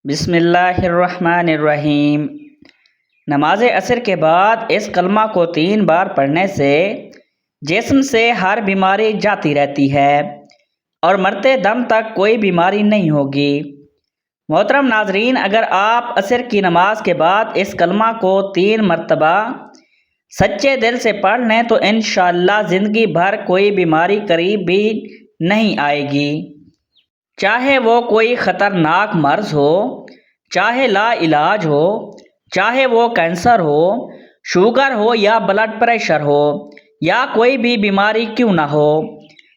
بسم اللہ الرحمن الرحیم۔ نماز عصر کے بعد اس کلمہ کو 3 بار پڑھنے سے جسم سے ہر بیماری جاتی رہتی ہے اور مرتے دم تک کوئی بیماری نہیں ہوگی۔ محترم ناظرین، اگر آپ عصر کی نماز کے بعد اس کلمہ کو 3 مرتبہ سچے دل سے پڑھ لیں تو انشاءاللہ زندگی بھر کوئی بیماری قریب بھی نہیں آئے گی، چاہے وہ کوئی خطرناک مرض ہو، چاہے لا علاج ہو، چاہے وہ کینسر ہو، شوگر ہو یا بلڈ پریشر ہو یا کوئی بھی بیماری کیوں نہ ہو۔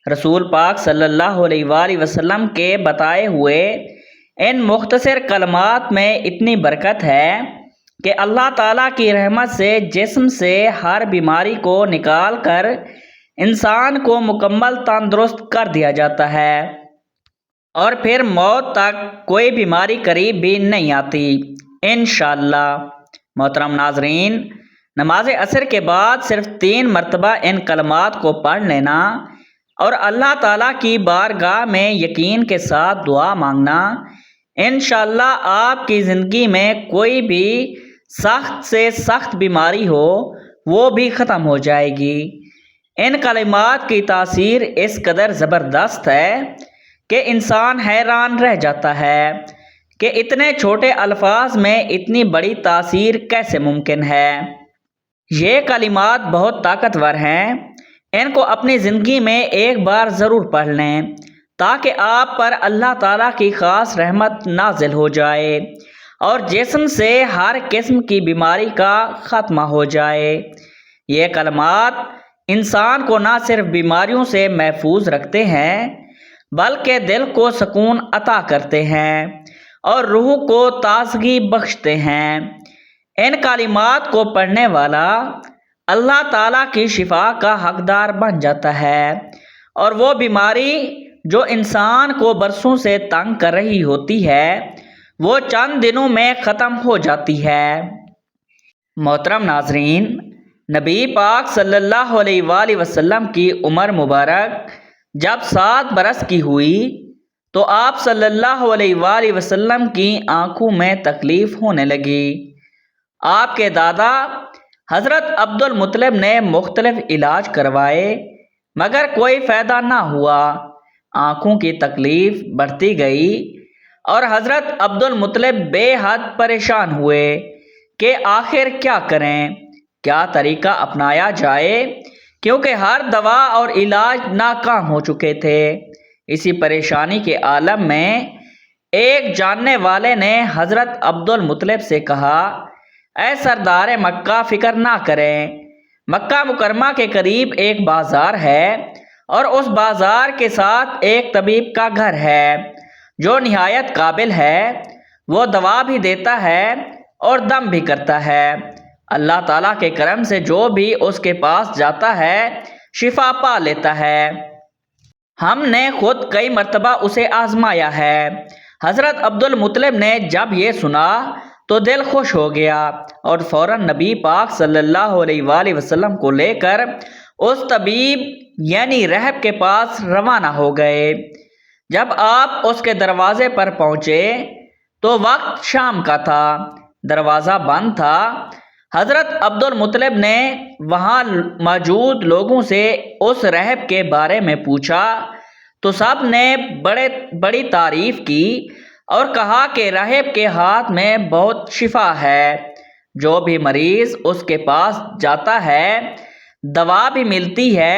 رسول پاک صلی اللہ علیہ وآلہ وسلم کے بتائے ہوئے ان مختصر کلمات میں اتنی برکت ہے کہ اللہ تعالیٰ کی رحمت سے جسم سے ہر بیماری کو نکال کر انسان کو مکمل تندرست کر دیا جاتا ہے اور پھر موت تک کوئی بیماری قریب بھی نہیں آتی انشاءاللہ۔ محترم ناظرین، نماز عصر کے بعد صرف 3 مرتبہ ان کلمات کو پڑھ لینا اور اللہ تعالیٰ کی بارگاہ میں یقین کے ساتھ دعا مانگنا، انشاءاللہ آپ کی زندگی میں کوئی بھی سخت سے سخت بیماری ہو وہ بھی ختم ہو جائے گی۔ ان کلمات کی تاثیر اس قدر زبردست ہے کہ انسان حیران رہ جاتا ہے کہ اتنے چھوٹے الفاظ میں اتنی بڑی تاثیر کیسے ممکن ہے۔ یہ کلمات بہت طاقتور ہیں، ان کو اپنی زندگی میں ایک بار ضرور پڑھ لیں تاکہ آپ پر اللہ تعالیٰ کی خاص رحمت نازل ہو جائے اور جسم سے ہر قسم کی بیماری کا خاتمہ ہو جائے۔ یہ کلمات انسان کو نہ صرف بیماریوں سے محفوظ رکھتے ہیں بلکہ دل کو سکون عطا کرتے ہیں اور روح کو تازگی بخشتے ہیں۔ ان کلمات کو پڑھنے والا اللہ تعالیٰ کی شفا کا حقدار بن جاتا ہے اور وہ بیماری جو انسان کو برسوں سے تنگ کر رہی ہوتی ہے وہ چند دنوں میں ختم ہو جاتی ہے۔ محترم ناظرین، نبی پاک صلی اللہ علیہ وآلہ وسلم کی عمر مبارک جب 7 برس کی ہوئی تو آپ صلی اللہ علیہ وآلہ وسلم کی آنکھوں میں تکلیف ہونے لگی۔ آپ کے دادا حضرت عبد المطلب نے مختلف علاج کروائے مگر کوئی فائدہ نہ ہوا۔ آنکھوں کی تکلیف بڑھتی گئی اور حضرت عبد المطلب بے حد پریشان ہوئے کہ آخر کیا کریں، کیا طریقہ اپنایا جائے، کیونکہ ہر دوا اور علاج ناکام ہو چکے تھے۔ اسی پریشانی کے عالم میں ایک جاننے والے نے حضرت عبد المطلب سے کہا، اے سردار مکہ، فکر نہ کریں، مکہ مکرمہ کے قریب ایک بازار ہے اور اس بازار کے ساتھ ایک طبیب کا گھر ہے جو نہایت قابل ہے، وہ دوا بھی دیتا ہے اور دم بھی کرتا ہے۔ اللہ تعالیٰ کے کرم سے جو بھی اس کے پاس جاتا ہے شفا پا لیتا ہے۔ ہم نے خود کئی مرتبہ اسے آزمایا ہے۔ حضرت عبد المطلب نے جب یہ سنا تو دل خوش ہو گیا اور فوراً نبی پاک صلی اللہ علیہ وآلہ وسلم کو لے کر اس طبیب یعنی رہب کے پاس روانہ ہو گئے۔ جب آپ اس کے دروازے پر پہنچے تو وقت شام کا تھا، دروازہ بند تھا۔ حضرت عبد المطلب نے وہاں موجود لوگوں سے اس رہب کے بارے میں پوچھا تو سب نے بڑی تعریف کی اور کہا کہ راہب کے ہاتھ میں بہت شفا ہے، جو بھی مریض اس کے پاس جاتا ہے دوا بھی ملتی ہے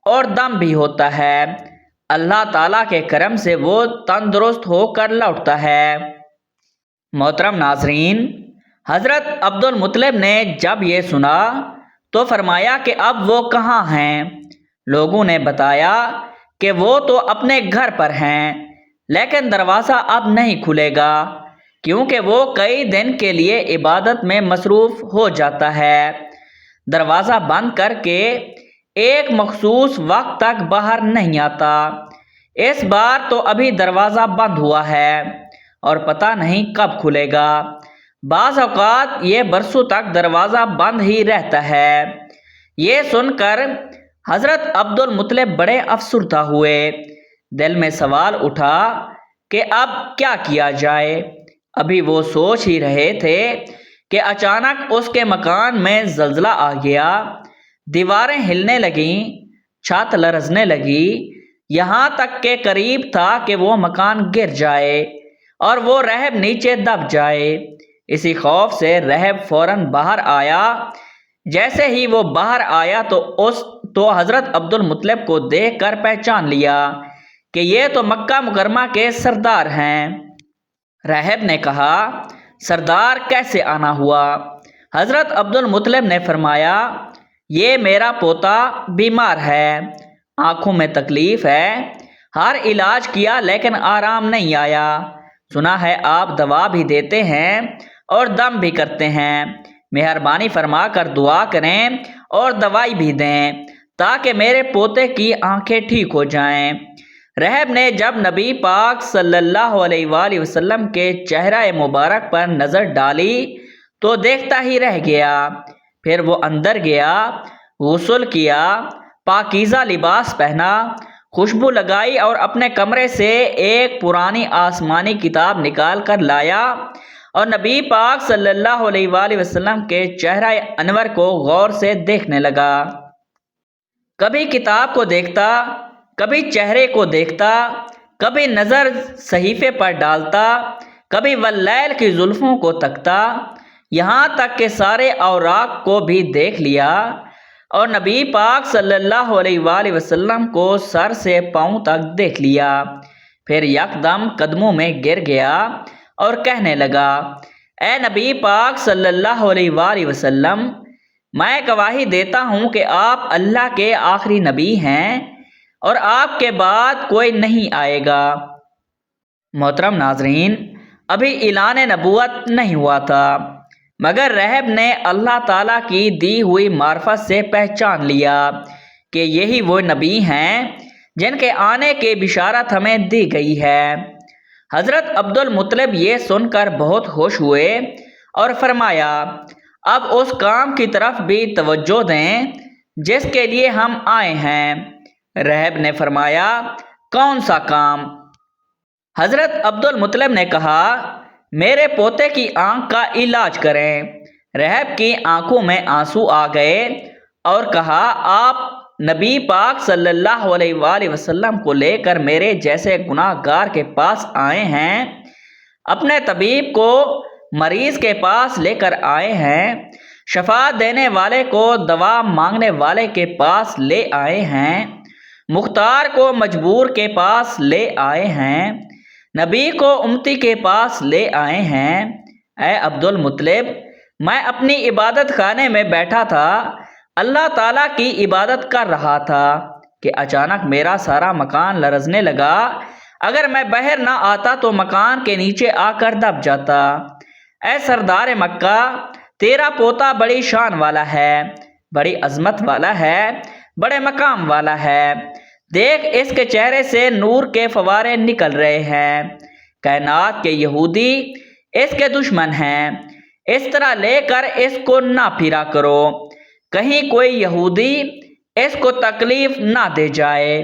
اور دم بھی ہوتا ہے، اللہ تعالیٰ کے کرم سے وہ تندرست ہو کر لوٹتا ہے۔ محترم ناظرین، حضرت عبد المطلب نے جب یہ سنا تو فرمایا کہ اب وہ کہاں ہیں؟ لوگوں نے بتایا کہ وہ تو اپنے گھر پر ہیں لیکن دروازہ اب نہیں کھلے گا کیونکہ وہ کئی دن کے لیے عبادت میں مصروف ہو جاتا ہے، دروازہ بند کر کے ایک مخصوص وقت تک باہر نہیں آتا۔ اس بار تو ابھی دروازہ بند ہوا ہے اور پتہ نہیں کب کھلے گا، بعض اوقات یہ برسوں تک دروازہ بند ہی رہتا ہے۔ یہ سن کر حضرت عبد المطلب بڑے افسردہ ہوئے، دل میں سوال اٹھا کہ اب کیا کیا جائے۔ ابھی وہ سوچ ہی رہے تھے کہ اچانک اس کے مکان میں زلزلہ آ گیا، دیواریں ہلنے لگیں، چھت لرزنے لگی، یہاں تک کہ قریب تھا کہ وہ مکان گر جائے اور وہ رہب نیچے دب جائے۔ اسی خوف سے رہب فوراً باہر آیا۔ جیسے ہی وہ باہر آیا تو حضرت عبد المطلب کو دیکھ کر پہچان لیا کہ یہ تو مکہ مکرمہ کے سردار ہیں۔ راہب نے کہا، سردار کیسے آنا ہوا؟ حضرت عبد المطلب نے فرمایا، یہ میرا پوتا بیمار ہے، آنکھوں میں تکلیف ہے، ہر علاج کیا لیکن آرام نہیں آیا، سنا ہے آپ دوا بھی دیتے ہیں اور دم بھی کرتے ہیں، مہربانی فرما کر دعا کریں اور دوائی بھی دیں تاکہ میرے پوتے کی آنکھیں ٹھیک ہو جائیں۔ رہب نے جب نبی پاک صلی اللہ علیہ وآلہ وسلم کے چہرہ مبارک پر نظر ڈالی تو دیکھتا ہی رہ گیا۔ پھر وہ اندر گیا، غسل کیا، پاکیزہ لباس پہنا، خوشبو لگائی اور اپنے کمرے سے ایک پرانی آسمانی کتاب نکال کر لایا اور نبی پاک صلی اللہ علیہ وآلہ وسلم کے چہرہ انور کو غور سے دیکھنے لگا۔ کبھی کتاب کو دیکھتا، کبھی چہرے کو دیکھتا، کبھی نظر صحیفے پر ڈالتا، کبھی واللیل کی زلفوں کو تکتا، یہاں تک کہ سارے اوراق کو بھی دیکھ لیا اور نبی پاک صلی اللہ علیہ وآلہ وسلم کو سر سے پاؤں تک دیکھ لیا۔ پھر یکدم قدموں میں گر گیا اور کہنے لگا، اے نبی پاک صلی اللہ علیہ وآلہ وسلم، میں گواہی دیتا ہوں کہ آپ اللہ کے آخری نبی ہیں اور آپ کے بعد کوئی نہیں آئے گا۔ محترم ناظرین، ابھی اعلان نبوت نہیں ہوا تھا مگر رہب نے اللہ تعالیٰ کی دی ہوئی معرفت سے پہچان لیا کہ یہی وہ نبی ہیں جن کے آنے کی بشارت ہمیں دی گئی ہے۔ حضرت عبد المطلب یہ سن کر بہت خوش ہوئے اور فرمایا، اب اس کام کی طرف بھی توجہ دیں جس کے لیے ہم آئے ہیں۔ رہب نے فرمایا، کون سا کام؟ حضرت عبد المطلب نے کہا، میرے پوتے کی آنکھ کا علاج کریں۔ رہب کی آنکھوں میں آنسو آ گئے اور کہا، آپ نبی پاک صلی اللہ علیہ وآلہ وسلم کو لے کر میرے جیسے گناہ گار کے پاس آئے ہیں، اپنے طبیب کو مریض کے پاس لے کر آئے ہیں، شفا دینے والے کو دوا مانگنے والے کے پاس لے آئے ہیں، مختار کو مجبور کے پاس لے آئے ہیں، نبی کو امتی کے پاس لے آئے ہیں۔ اے عبد المطلب، میں اپنی عبادت خانے میں بیٹھا تھا، اللہ تعالیٰ کی عبادت کر رہا تھا کہ اچانک میرا سارا مکان لرزنے لگا، اگر میں باہر نہ آتا تو مکان کے نیچے آ کر دب جاتا۔ اے سردار مکہ، تیرا پوتا بڑی شان والا ہے، بڑی عظمت والا ہے، بڑے مقام والا ہے، دیکھ اس کے چہرے سے نور کے فوارے نکل رہے ہیں، کائنات کے یہودی اس کے دشمن ہیں، اس طرح لے کر اس کو نہ پھرا کرو، کہیں کوئی یہودی اس کو تکلیف نہ دے جائے،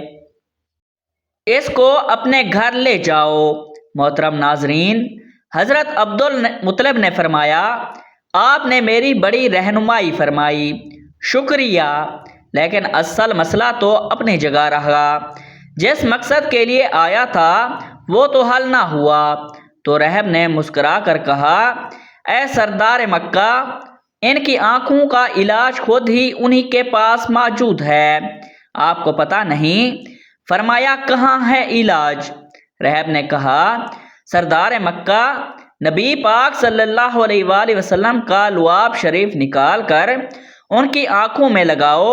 اس کو اپنے گھر لے جاؤ۔ محترم ناظرین، حضرت عبد المطلب نے فرمایا، آپ نے میری بڑی رہنمائی فرمائی، شکریہ، لیکن اصل مسئلہ تو اپنی جگہ رہا، جس مقصد کے لیے آیا تھا وہ تو حل نہ ہوا۔ تو رہب نے مسکرا کر کہا، اے سردار مکہ، ان کی آنکھوں کا علاج خود ہی انہی کے پاس موجود ہے، آپ کو پتہ نہیں؟ فرمایا، کہاں ہے علاج؟ رہب نے کہا، سردار مکہ، نبی پاک صلی اللہ علیہ وآلہ وسلم کا لعاب شریف نکال کر ان کی آنکھوں میں لگاؤ،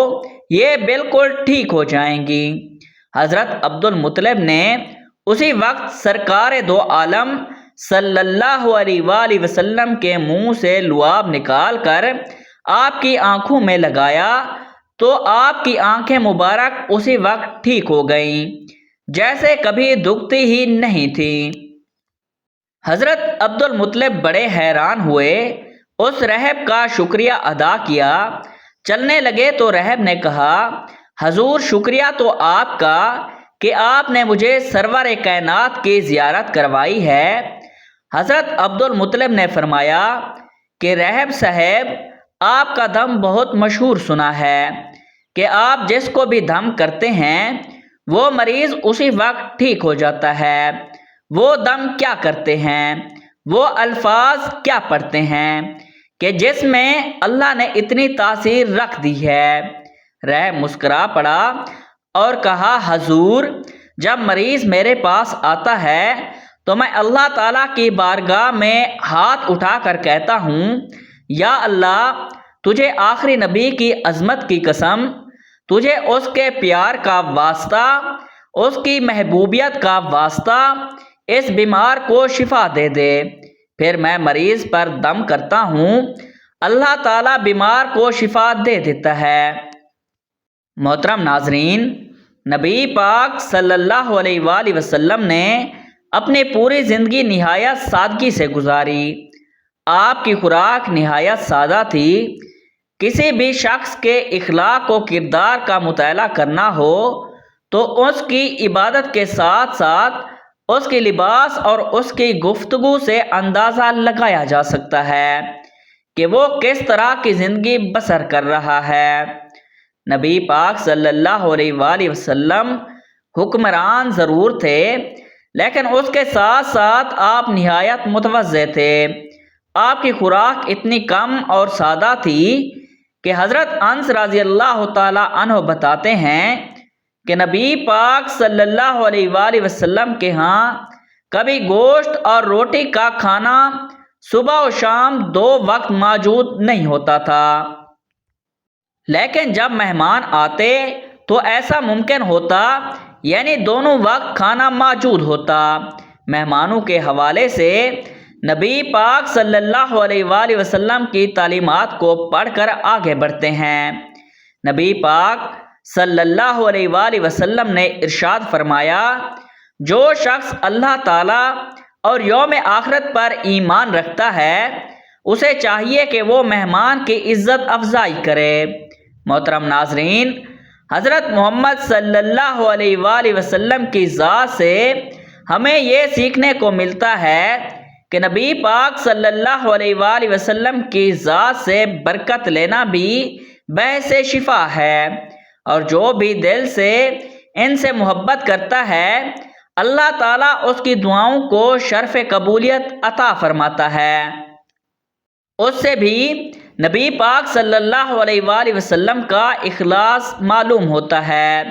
یہ بالکل ٹھیک ہو جائیں گی۔ حضرت عبد المطلب نے اسی وقت سرکار دو عالم صلی اللہ علیہ وآلہ وسلم کے منہ سے لعاب نکال کر آپ کی آنکھوں میں لگایا تو آپ کی آنکھیں مبارک اسی وقت ٹھیک ہو گئیں، جیسے کبھی دکھتی ہی نہیں تھیں۔ حضرت عبد المطلب بڑے حیران ہوئے، اس رہب کا شکریہ ادا کیا، چلنے لگے تو رہب نے کہا، حضور شکریہ تو آپ کا کہ آپ نے مجھے سرور کائنات کی زیارت کروائی ہے، حضرت عبد المطلب نے فرمایا کہ رہب صاحب، آپ کا دم بہت مشہور سنا ہے کہ آپ جس کو بھی دم کرتے ہیں وہ مریض اسی وقت ٹھیک ہو جاتا ہے۔ وہ دم کیا کرتے ہیں، وہ الفاظ کیا پڑھتے ہیں کہ جس میں اللہ نے اتنی تاثیر رکھ دی ہے؟ رہب مسکرا پڑا اور کہا، حضور، جب مریض میرے پاس آتا ہے تو میں اللہ تعالیٰ کی بارگاہ میں ہاتھ اٹھا کر کہتا ہوں، یا اللہ، تجھے آخری نبی کی عظمت کی قسم، تجھے اس کے پیار کا واسطہ، اس کی محبوبیت کا واسطہ، اس بیمار کو شفا دے دے۔ پھر میں مریض پر دم کرتا ہوں، اللہ تعالیٰ بیمار کو شفا دے دیتا ہے۔ محترم ناظرین، نبی پاک صلی اللہ علیہ وآلہ وسلم نے اپنی پوری زندگی نہایت سادگی سے گزاری۔ آپ کی خوراک نہایت سادہ تھی۔ کسی بھی شخص کے اخلاق و کردار کا مطالعہ کرنا ہو تو اس کی عبادت کے ساتھ ساتھ اس کی لباس اور اس کی گفتگو سے اندازہ لگایا جا سکتا ہے کہ وہ کس طرح کی زندگی بسر کر رہا ہے۔ نبی پاک صلی اللہ علیہ وآلہ وسلم حکمران ضرور تھے، لیکن اس کے ساتھ ساتھ آپ نہایت متوضع تھے۔ آپ کی خوراک اتنی کم اور سادہ تھی کہ حضرت انس رضی اللہ تعالی عنہ بتاتے ہیں کہ نبی پاک صلی اللہ علیہ وآلہ وسلم کے ہاں کبھی گوشت اور روٹی کا کھانا صبح و شام 2 وقت موجود نہیں ہوتا تھا، لیکن جب مہمان آتے تو ایسا ممکن ہوتا، یعنی دونوں وقت کھانا موجود ہوتا۔ مہمانوں کے حوالے سے نبی پاک صلی اللہ علیہ وآلہ وسلم کی تعلیمات کو پڑھ کر آگے بڑھتے ہیں۔ نبی پاک صلی اللہ علیہ وآلہ وسلم نے ارشاد فرمایا، جو شخص اللہ تعالیٰ اور یوم آخرت پر ایمان رکھتا ہے اسے چاہیے کہ وہ مہمان کی عزت افزائی کرے۔ محترم ناظرین، حضرت محمد صلی اللہ علیہ وآلہ وسلم کی ذات سے ہمیں یہ سیکھنے کو ملتا ہے کہ نبی پاک صلی اللہ علیہ وآلہ وسلم کی ذات سے برکت لینا بھی باعث شفا ہے، اور جو بھی دل سے ان سے محبت کرتا ہے اللہ تعالیٰ اس کی دعاؤں کو شرف قبولیت عطا فرماتا ہے۔ اس سے بھی نبی پاک صلی اللہ علیہ وآلہ وسلم کا اخلاص معلوم ہوتا ہے۔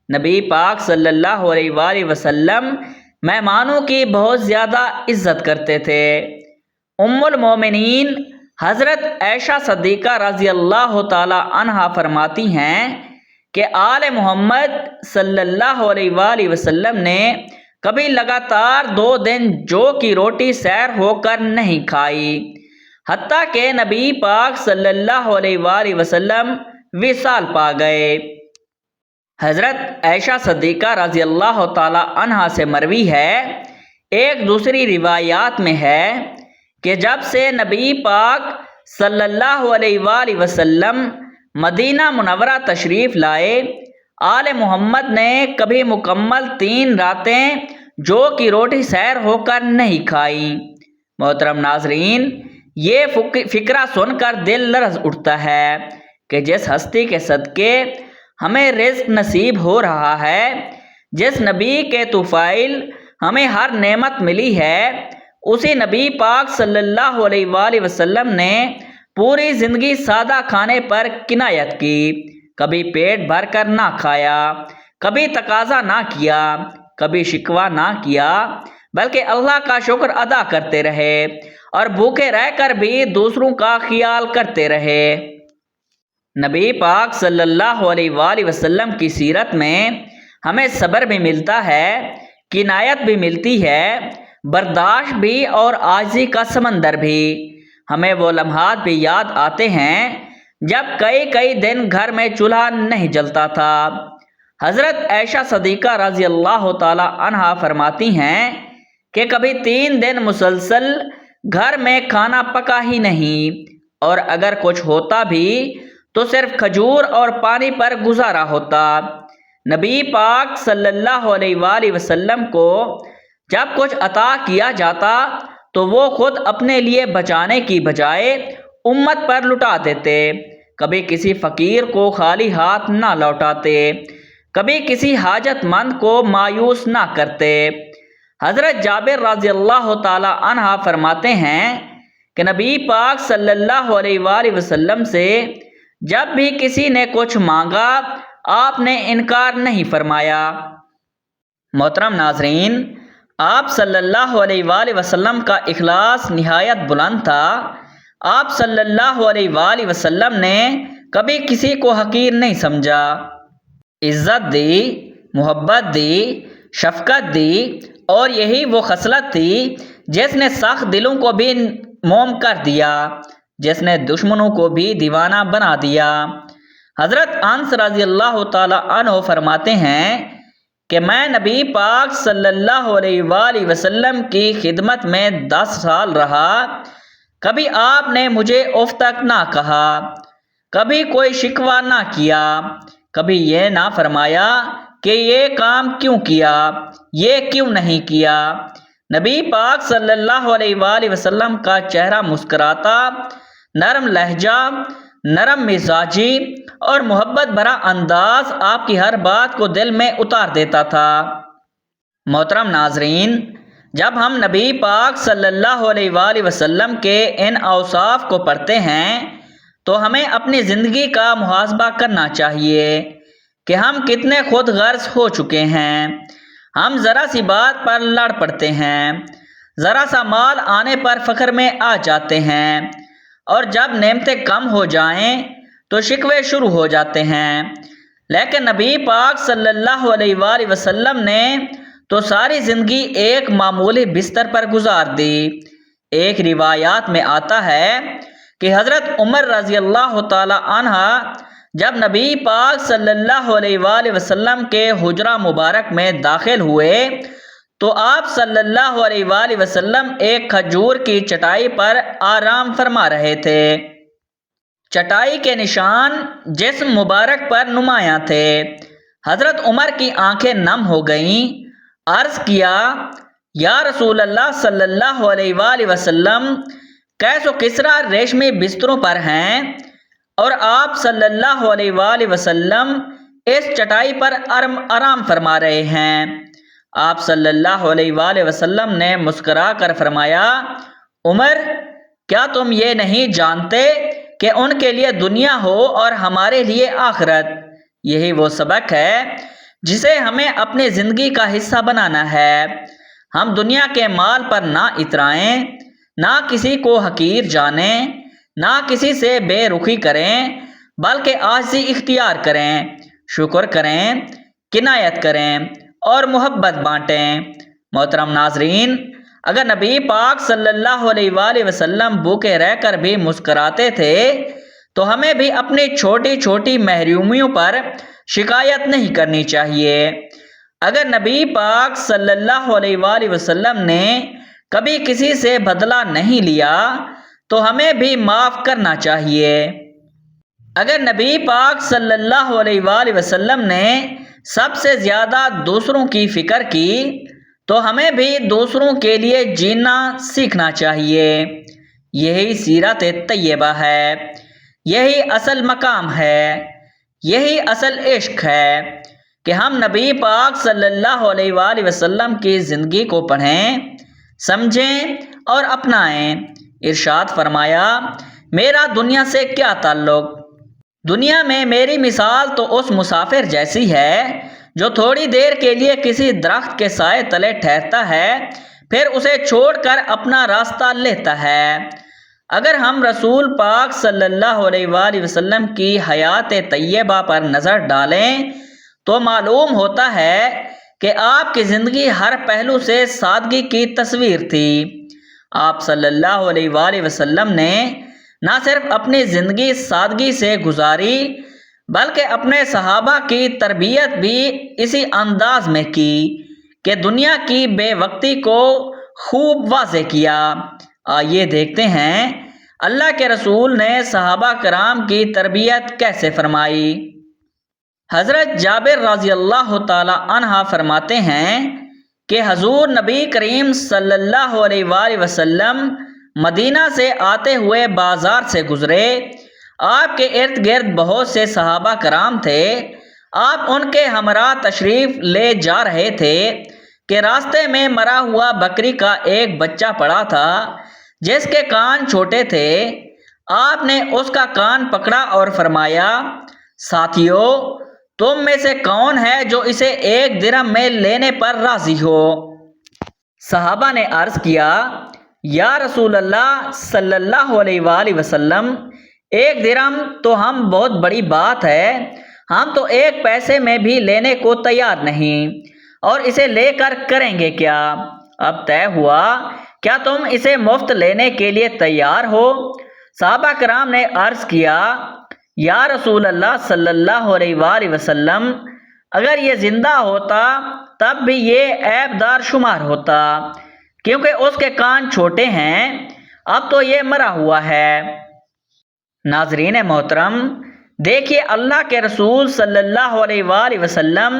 نبی پاک صلی اللہ علیہ وآلہ وسلم مہمانوں کی بہت زیادہ عزت کرتے تھے۔ ام المومنین حضرت عائشہ صدیقہ رضی اللہ تعالی عنہا فرماتی ہیں کہ آل محمد صلی اللہ علیہ وآلہ وسلم نے کبھی لگاتار 2 دن جو کی روٹی سیر ہو کر نہیں کھائی، حتیٰ کہ نبی پاک صلی اللہ علیہ وآلہ وسلم وصال پا گئے۔ حضرت عائشہ صدیقہ رضی اللہ تعالی عنہا سے مروی ہے، ایک دوسری روایات میں ہے کہ جب سے نبی پاک صلی اللہ علیہ وآلہ وسلم مدینہ منورہ تشریف لائے، آل محمد نے کبھی مکمل 3 راتیں جو کی روٹی سیر ہو کر نہیں کھائی۔ محترم ناظرین، یہ فکرہ سن کر دل لرز اٹھتا ہے کہ جس ہستی کے صدقے ہمیں رزق نصیب ہو رہا ہے، جس نبی کے طفیل ہمیں ہر نعمت ملی ہے، اسی نبی پاک صلی اللہ علیہ وآلہ وسلم نے پوری زندگی سادہ کھانے پر عنایت کی، کبھی پیٹ بھر کر نہ کھایا، کبھی تقاضا نہ کیا، کبھی شکوہ نہ کیا، بلکہ اللہ کا شکر ادا کرتے رہے اور بھوکے رہ کر بھی دوسروں کا خیال کرتے رہے۔ نبی پاک صلی اللہ علیہ وآلہ وسلم کی سیرت میں ہمیں صبر بھی ملتا ہے، کنایت بھی ملتی ہے، برداشت بھی اور عاجزی کا سمندر بھی۔ ہمیں وہ لمحات بھی یاد آتے ہیں جب کئی دن گھر میں چولہا نہیں جلتا تھا۔ حضرت عائشہ صدیقہ رضی اللہ تعالی عنہا فرماتی ہیں کہ کبھی 3 دن مسلسل گھر میں کھانا پکا ہی نہیں، اور اگر کچھ ہوتا بھی تو صرف کھجور اور پانی پر گزارا ہوتا۔ نبی پاک صلی اللہ علیہ وآلہ وسلم کو جب کچھ عطا کیا جاتا تو وہ خود اپنے لیے بچانے کی بجائے امت پر لٹا دیتے، کبھی کسی فقیر کو خالی ہاتھ نہ لوٹاتے، کبھی کسی حاجت مند کو مایوس نہ کرتے۔ حضرت جابر رضی اللہ تعالی عنہ فرماتے ہیں کہ نبی پاک صلی اللہ علیہ وآلہ وسلم سے جب بھی کسی نے کچھ مانگا آپ نے انکار نہیں فرمایا۔ محترم ناظرین، آپ صلی اللہ علیہ وآلہ وسلم کا اخلاص نہایت بلند تھا۔ آپ صلی اللہ علیہ وآلہ وسلم نے کبھی کسی کو حقیر نہیں سمجھا، عزت دی، محبت دی، شفقت دی، اور یہی وہ خصلت تھی جس نے سخت دلوں کو بھی موم کر دیا، جس نے دشمنوں کو بھی دیوانہ بنا دیا۔ حضرت انس رضی اللہ تعالی عنہ فرماتے ہیں کہ میں نبی پاک صلی اللہ علیہ وآلہ وسلم کی خدمت میں 10 سال رہا، کبھی آپ نے مجھے اف تک نہ کہا، کبھی کوئی شکوہ نہ کیا، کبھی یہ نہ فرمایا کہ یہ کام کیوں کیا، یہ کیوں نہیں کیا۔ نبی پاک صلی اللہ علیہ وآلہ وسلم کا چہرہ مسکراتا، نرم لہجہ، نرم مزاجی اور محبت بھرا انداز آپ کی ہر بات کو دل میں اتار دیتا تھا۔ محترم ناظرین، جب ہم نبی پاک صلی اللہ علیہ وآلہ وسلم کے ان اوصاف کو پڑھتے ہیں تو ہمیں اپنی زندگی کا محاسبہ کرنا چاہیے کہ ہم کتنے خود غرض ہو چکے ہیں۔ ہم ذرا سی بات پر لڑ پڑتے ہیں، ذرا سا مال آنے پر فخر میں آ جاتے ہیں، اور جب نعمتیں کم ہو جائیں تو شکوے شروع ہو جاتے ہیں۔ لیکن نبی پاک صلی اللہ علیہ وآلہ وسلم نے تو ساری زندگی ایک معمولی بستر پر گزار دی۔ ایک روایات میں آتا ہے کہ حضرت عمر رضی اللہ تعالی عنہ جب نبی پاک صلی اللہ علیہ وآلہ وسلم کے حجرہ مبارک میں داخل ہوئے تو آپ صلی اللہ علیہ وآلہ وسلم ایک کھجور کی چٹائی پر آرام فرما رہے تھے۔ چٹائی کے نشان جسم مبارک پر نمایاں تھے۔ حضرت عمر کی آنکھیں نم ہو گئیں۔ عرض کیا، یا رسول اللہ صلی اللہ علیہ وآلہ وسلم، کیس و کسرا ریشمی بستروں پر ہیں اور آپ صلی اللہ علیہ وآلہ وسلم اس چٹائی پر آرام فرما رہے ہیں۔ آپ صلی اللہ علیہ وآلہ وسلم نے مسکرا کر فرمایا، عمر، کیا تم یہ نہیں جانتے کہ ان کے لیے دنیا ہو اور ہمارے لیے آخرت؟ یہی وہ سبق ہے جسے ہمیں اپنی زندگی کا حصہ بنانا ہے۔ ہم دنیا کے مال پر نہ اترائیں، نہ کسی کو حقیر جانیں، نہ کسی سے بے رخی کریں، بلکہ عاجزی اختیار کریں، شکر کریں، کنایت کریں اور محبت بانٹیں۔ محترم ناظرین، اگر نبی پاک صلی اللہ علیہ وآلہ وسلم بھوکے رہ کر بھی مسکراتے تھے تو ہمیں بھی اپنی چھوٹی چھوٹی محرومیوں پر شکایت نہیں کرنی چاہیے۔ اگر نبی پاک صلی اللہ علیہ وآلہ وسلم نے کبھی کسی سے بدلہ نہیں لیا تو ہمیں بھی معاف کرنا چاہیے۔ اگر نبی پاک صلی اللہ علیہ وآلہ وسلم نے سب سے زیادہ دوسروں کی فکر کی تو ہمیں بھی دوسروں کے لیے جینا سیکھنا چاہیے۔ یہی سیرت طیبہ ہے، یہی اصل مقام ہے، یہی اصل عشق ہے کہ ہم نبی پاک صلی اللہ علیہ وآلہ وسلم کی زندگی کو پڑھیں، سمجھیں اور اپنائیں۔ ارشاد فرمایا، میرا دنیا سے کیا تعلق؟ دنیا میں میری مثال تو اس مسافر جیسی ہے جو تھوڑی دیر کے لیے کسی درخت کے سائے تلے ٹھہرتا ہے، پھر اسے چھوڑ کر اپنا راستہ لیتا ہے۔ اگر ہم رسول پاک صلی اللہ علیہ وآلہ وسلم کی حیات طیبہ پر نظر ڈالیں تو معلوم ہوتا ہے کہ آپ کی زندگی ہر پہلو سے سادگی کی تصویر تھی۔ آپ صلی اللہ علیہ وآلہ وسلم نے نہ صرف اپنی زندگی سادگی سے گزاری بلکہ اپنے صحابہ کی تربیت بھی اسی انداز میں کی کہ دنیا کی بے وقتی کو خوب واضح کیا۔ آئیے دیکھتے ہیں اللہ کے رسول نے صحابہ کرام کی تربیت کیسے فرمائی۔ حضرت جابر رضی اللہ تعالی عنہ فرماتے ہیں کہ حضور نبی کریم صلی اللہ علیہ وآلہ وسلم مدینہ سے آتے ہوئے بازار سے گزرے۔ آپ کے ارد گرد بہت سے صحابہ کرام تھے۔ آپ ان کے ہمراہ تشریف لے جا رہے تھے کہ راستے میں مرا ہوا بکری کا ایک بچہ پڑا تھا جس کے کان چھوٹے تھے۔ آپ نے اس کا کان پکڑا اور فرمایا، ساتھیو، تم میں سے کون ہے جو اسے 1 درہم میں لینے پر راضی ہو؟ صحابہ نے عرض کیا، یا رسول اللہ صلی اللہ علیہ وآلہ وسلم، 1 درہم تو ہم بہت بڑی بات ہے، ہم تو 1 پیسے میں بھی لینے کو تیار نہیں، اور اسے لے کر کریں گے کیا؟ اب طے ہوا، کیا تم اسے مفت لینے کے لیے تیار ہو؟ صحابہ کرام نے عرض کیا، یا رسول اللہ صلی اللہ علیہ وآلہ وسلم، اگر یہ زندہ ہوتا تب بھی یہ عیب دار شمار ہوتا، کیونکہ اس کے کان چھوٹے ہیں، اب تو یہ مرا ہوا ہے۔ ناظرین محترم، دیکھیے اللہ کے رسول صلی اللہ علیہ وآلہ وسلم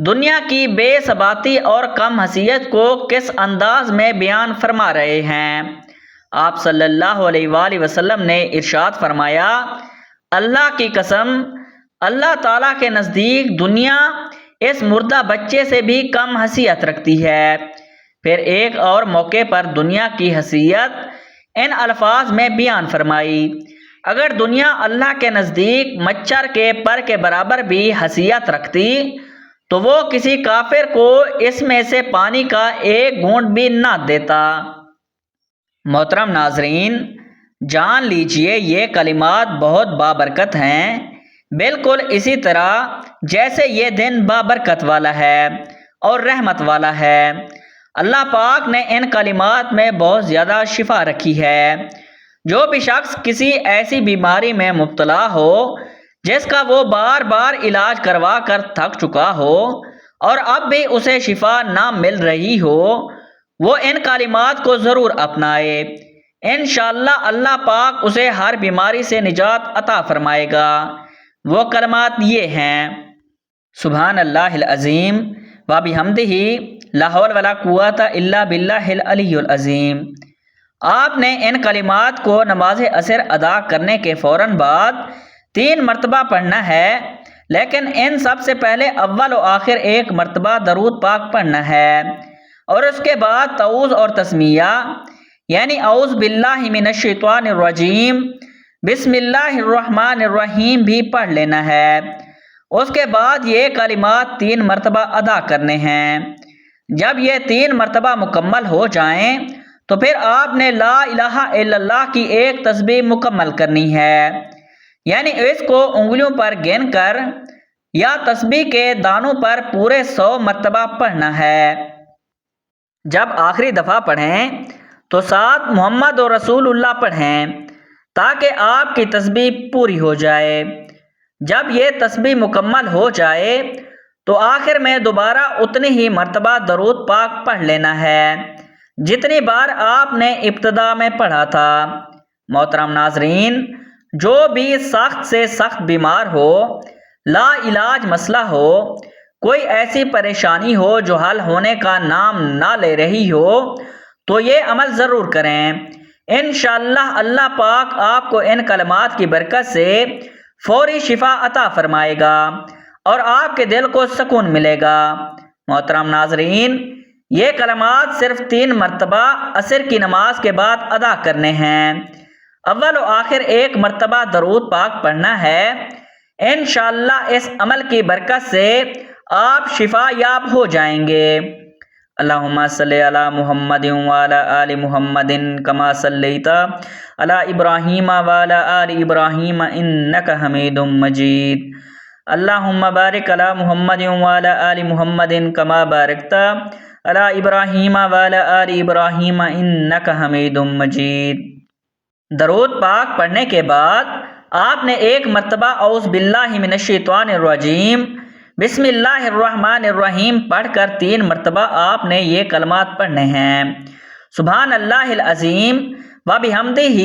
دنیا کی بے ثباتی اور کم حیثیت کو کس انداز میں بیان فرما رہے ہیں۔ آپ صلی اللہ علیہ وآلہ وسلم نے ارشاد فرمایا، اللہ کی قسم، اللہ تعالیٰ کے نزدیک دنیا اس مردہ بچے سے بھی کم حیثیت رکھتی ہے۔ پھر ایک اور موقع پر دنیا کی حیثیت ان الفاظ میں بیان فرمائی، اگر دنیا اللہ کے نزدیک مچھر کے پر کے برابر بھی حیثیت رکھتی تو وہ کسی کافر کو اس میں سے پانی کا 1 گھونٹ بھی نہ دیتا۔ محترم ناظرین، جان لیجئے یہ کلمات بہت بابرکت ہیں، بالکل اسی طرح جیسے یہ دن بابرکت والا ہے اور رحمت والا ہے۔ اللہ پاک نے ان کلمات میں بہت زیادہ شفا رکھی ہے۔ جو بھی شخص کسی ایسی بیماری میں مبتلا ہو جس کا وہ بار بار علاج کروا کر تھک چکا ہو اور اب بھی اسے شفا نہ مل رہی ہو، وہ ان کلمات کو ضرور اپنائے۔ انشاءاللہ اللہ پاک اسے ہر بیماری سے نجات عطا فرمائے گا۔ وہ کلمات یہ ہیں، سبحان اللہ العظیم وبحمدہ، لا حول ولا قوت الا باللہ العلی العظیم۔ آپ نے ان کلمات کو نماز عصر ادا کرنے کے فوراً بعد 3 مرتبہ پڑھنا ہے، لیکن ان سب سے پہلے اول و آخر 1 مرتبہ درود پاک پڑھنا ہے، اور اس کے بعد تعوذ اور تسمیہ، یعنی اعوذ باللہ من الشیطان الرجیم، بسم اللہ الرحمن الرحیم بھی پڑھ لینا ہے۔ اس کے بعد یہ کلمات 3 مرتبہ ادا کرنے ہیں۔ جب یہ 3 مرتبہ مکمل ہو جائیں تو پھر آپ نے لا الہ الا اللہ کی 1 تسبیح مکمل کرنی ہے، یعنی اس کو انگلیوں پر گن کر یا تسبیح کے دانوں پر پورے 100 مرتبہ پڑھنا ہے۔ جب آخری دفعہ پڑھیں تو ساتھ محمد رسول اللہ پڑھیں تاکہ آپ کی تسبیح پوری ہو جائے۔ جب یہ تسبیح مکمل ہو جائے تو آخر میں دوبارہ اتنی ہی مرتبہ درود پاک پڑھ لینا ہے جتنی بار آپ نے ابتدا میں پڑھا تھا۔ محترم ناظرین، جو بھی سخت سے سخت بیمار ہو، لا علاج مسئلہ ہو، کوئی ایسی پریشانی ہو جو حل ہونے کا نام نہ لے رہی ہو، تو یہ عمل ضرور کریں۔ انشاءاللہ اللہ پاک آپ کو ان کلمات کی برکت سے فوری شفا عطا فرمائے گا اور آپ کے دل کو سکون ملے گا۔ محترم ناظرین، یہ کلمات صرف 3 مرتبہ عصر کی نماز کے بعد ادا کرنے ہیں۔ اول و آخر 1 مرتبہ درود پاک پڑھنا ہے۔ انشاءاللہ اس عمل کی برکت سے آپ شفا یاب ہو جائیں گے۔ اللہم صلی علی محمد وعلی آل محمد کما صلیت علی ابراہیم وعلی آل ابراہیم انک حمید مجید۔ اللہم بارک علی محمد وعلی آل محمد کما بارکت علی ابراہیم وعلی آل ابراہیم انک حمید مجید۔ درود پاک پڑھنے کے بعد آپ نے 1 مرتبہ اعوذ باللہ من الشیطان الرجیم بسم اللہ الرحمن الرحیم پڑھ کر 3 مرتبہ آپ نے یہ کلمات پڑھنے ہیں، سبحان اللہ العظیم وبحمدہ،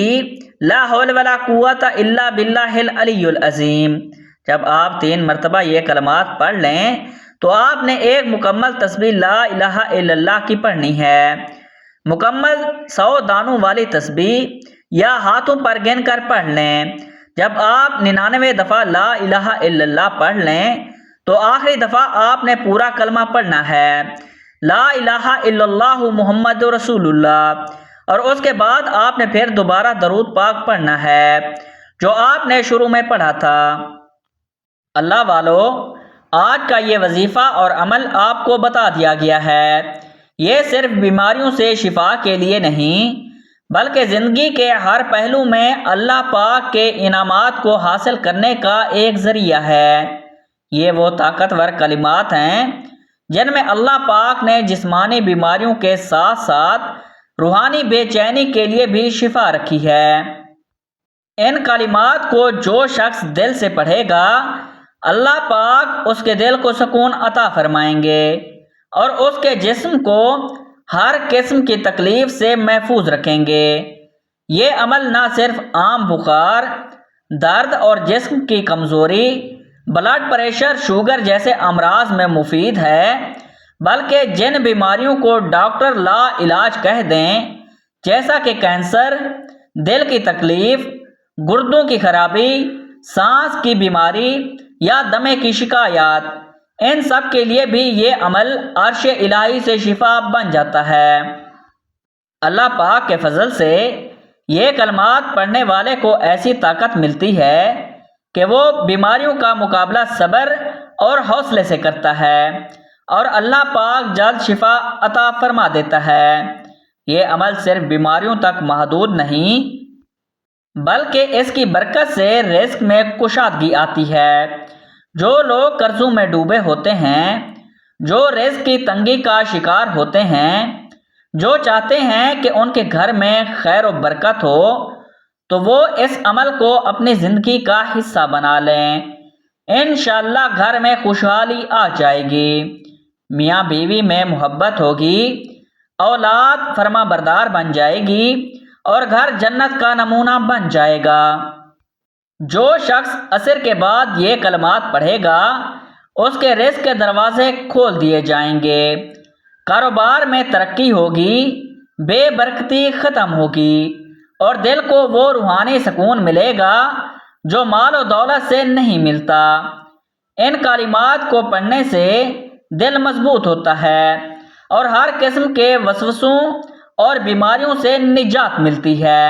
لا حول ولا قوت الا باللہ العلی العظیم۔ جب آپ 3 مرتبہ یہ کلمات پڑھ لیں تو آپ نے ایک مکمل تسبیح لا الہ الا اللہ کی پڑھنی ہے۔ مکمل 100 دانوں والی تسبیح یا ہاتھوں پر گن کر پڑھ لیں۔ جب آپ 99 دفعہ لا الہ الا اللہ پڑھ لیں تو آخری دفعہ آپ نے پورا کلمہ پڑھنا ہے، لا الہ الا اللہ محمد رسول اللہ، اور اس کے بعد آپ نے پھر دوبارہ درود پاک پڑھنا ہے جو آپ نے شروع میں پڑھا تھا۔ اللہ والو، آج کا یہ وظیفہ اور عمل آپ کو بتا دیا گیا ہے۔ یہ صرف بیماریوں سے شفا کے لیے نہیں بلکہ زندگی کے ہر پہلو میں اللہ پاک کے انعامات کو حاصل کرنے کا ایک ذریعہ ہے۔ یہ وہ طاقتور کلمات ہیں جن میں اللہ پاک نے جسمانی بیماریوں کے ساتھ ساتھ روحانی بے چینی کے لیے بھی شفا رکھی ہے۔ ان کلمات کو جو شخص دل سے پڑھے گا اللہ پاک اس کے دل کو سکون عطا فرمائیں گے اور اس کے جسم کو ہر قسم کی تکلیف سے محفوظ رکھیں گے۔ یہ عمل نہ صرف عام بخار، درد اور جسم کی کمزوری، بلڈ پریشر، شوگر جیسے امراض میں مفید ہے بلکہ جن بیماریوں کو ڈاکٹر لا علاج کہہ دیں جیسا کہ کینسر، دل کی تکلیف، گردوں کی خرابی، سانس کی بیماری یا دمے کی شکایات، ان سب کے لیے بھی یہ عمل عرش الہی سے شفا بن جاتا ہے۔ اللہ پاک کے فضل سے یہ کلمات پڑھنے والے کو ایسی طاقت ملتی ہے کہ وہ بیماریوں کا مقابلہ صبر اور حوصلے سے کرتا ہے اور اللہ پاک جلد شفا عطا فرما دیتا ہے۔ یہ عمل صرف بیماریوں تک محدود نہیں بلکہ اس کی برکت سے رزق میں کشادگی آتی ہے۔ جو لوگ قرضوں میں ڈوبے ہوتے ہیں، جو رزق کی تنگی کا شکار ہوتے ہیں، جو چاہتے ہیں کہ ان کے گھر میں خیر و برکت ہو تو وہ اس عمل کو اپنی زندگی کا حصہ بنا لیں۔ انشاءاللہ گھر میں خوشحالی آ جائے گی، میاں بیوی میں محبت ہوگی، اولاد فرما بردار بن جائے گی اور گھر جنت کا نمونہ بن جائے گا۔ جو شخص عصر کے بعد یہ کلمات پڑھے گا اس کے رزق کے دروازے کھول دیے جائیں گے، کاروبار میں ترقی ہوگی، بے برکتی ختم ہوگی اور دل کو وہ روحانی سکون ملے گا جو مال و دولت سے نہیں ملتا۔ ان کلمات کو پڑھنے سے دل مضبوط ہوتا ہے اور ہر قسم کے وسوسوں اور بیماریوں سے نجات ملتی ہے۔